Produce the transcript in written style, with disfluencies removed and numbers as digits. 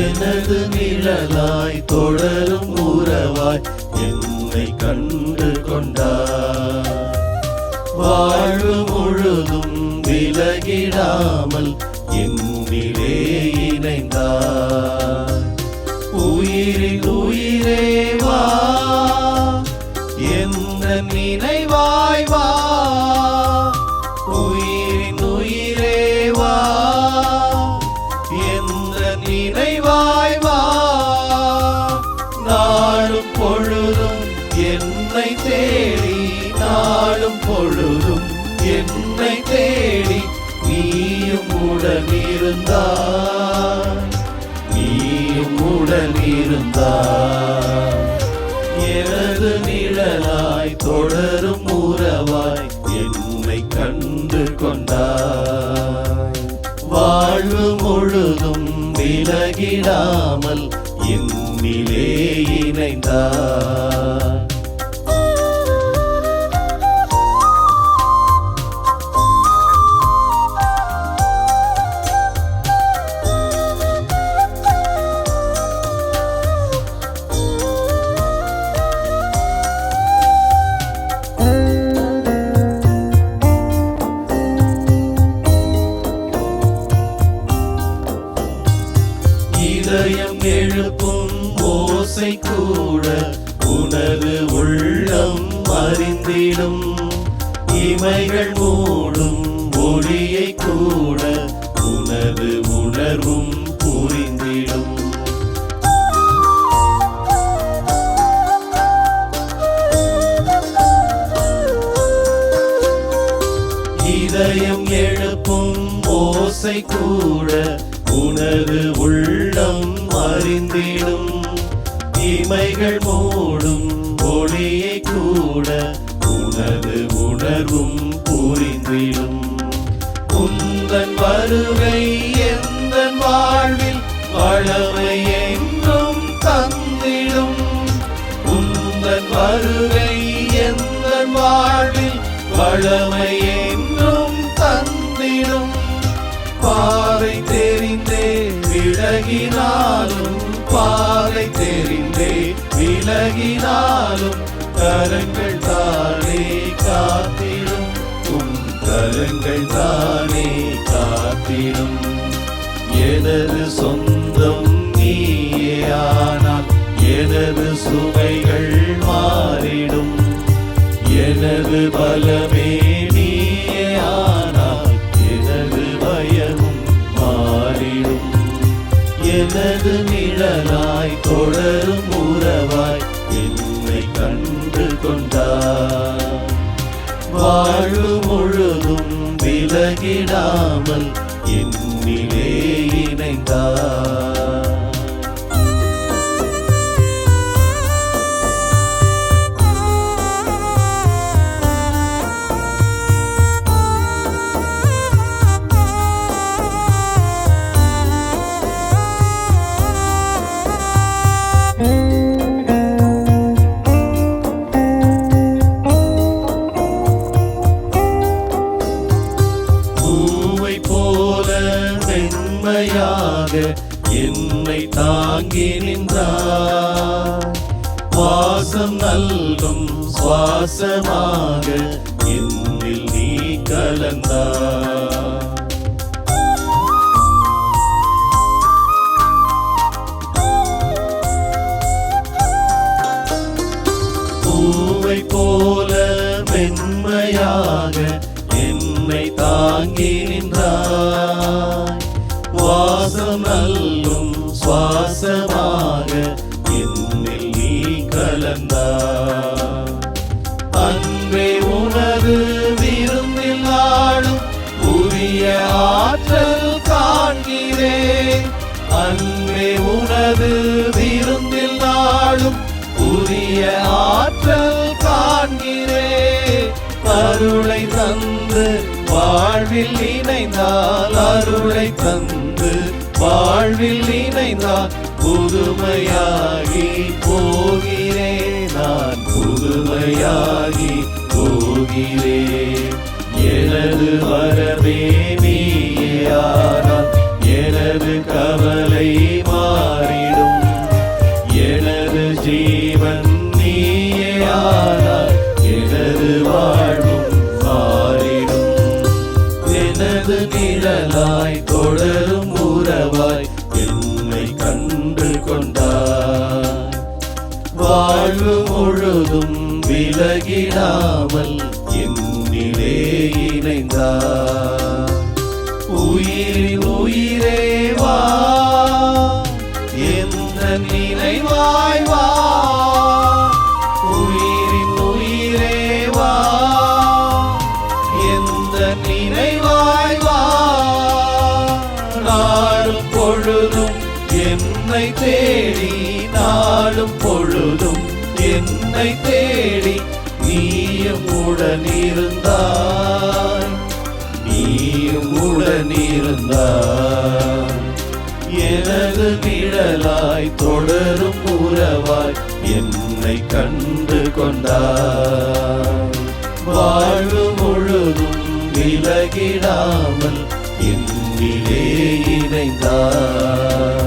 எனது நிழலாய் தொடரும் உறவாய் என்னை கண்டு கொண்டார். வாழ்வு முழுதும் விலகிடாமல் என்னிலே இணைந்தார். உயிரின் உயிரே வா, எந்த நினைவாய் வா. உயிரின் உயிரே வா, எந்த நினைவாய் வா. நாளும் பொழுதும் என்னை தேடி, நாளும் பொழுதும் என்னை தேடி நீயும் உடனிருந்தாய், நீயும் உடனிருந்தாய். எனது நிழலாய் தொடரும் உறவாய் என்னை கண்டு கொண்டாய். வாழ்வு முழுதும் விலகிடாமல் என்னிலே இணைந்தாய். இதயம் எழுப்பும் ஓசை கூட உனது உள்ளம் அறிந்திடும். இமைகள் மூடும் ஒளியை கூட உனது உணர்வும் புரிந்திடும். இதயம் எழுப்பும் ஓசை கூட உனது உள்ளம் அறிந்திடும். இமைகள் மூடும் ஒளியை கூட உனது உணர்வும் புரிந்திடும். உந்தன் வருகை எந்தன் வாழ்வில் வளமை என்றும் தந்திடும். உந்தன் வருகை எந்தன் வாழ்வில் வளமை என்றும் தந்திடும். பாதை தெரிந்தே விலகினாலும், பாதை தெரிந்தே விலகினாலும் கரங்கள் தானே காத்திடும். உன் கரங்கள் தானே காத்திடும். எனது சொந்தம் நீயே ஆனால் எனது சுமைகள் மாறிடும். எனது பலமே நீயே ஆனால் எனது பயமும் மாறிடும். எனது நிழலாய் தொடரும் உறவாய் என்னை கண்டு கொண்டார். வாழ்வு முழுதும் விலகிடாமல் என்னிலே இணைந்தார். மென்மையாக என்னை தாங்கி நின்றார். வாசம் நல்கும் சுவாசமாக என்னில் நீ கலந்தார். பூவை போல மென்மையாக என்னை தாங்கி நின்றாய். வாசம் நல்கும் சுவாசமாக என்னில் நீ கலந்தாய். அன்பே உனது விருந்தில் நாளும் உரிய ஆற்றல் காண்கிறேன். அன்பே உனது விருந்தில் நாளும் உரிய ஆற்றல் காண்கிறேன். அருளை தந்து வாழ்வில் இணைந்தால், அருளை தந்து வாழ்வில் இணைந்தால் புதுமையாகி போகிறேன். நான் புதுமையாகி போகிறேன். எனது வரவே நீயானால் எனது கவலை மா வாழ்வு முழுதும் விலகிடாமல் என்னிலே இணைந்தார். உயிரின் உயிரே வா, எந்த நினைவாய் வா. உயிரின் உயிரே வா, எந்த நினைவாய் வா. நாளும் பொழுதும் என்னை தேடி, நாளும் பொழுதும் என்னை தேடி நீயும் உடனிருந்தாய், நீயும் உடனிருந்தாய். எனது நிழலாய் தொடரும் உறவாய் என்னை கண்டு கொண்டாய். வாழ்வு முழுதும் விலகிடாமல் என்னிலே இணைந்தாய்.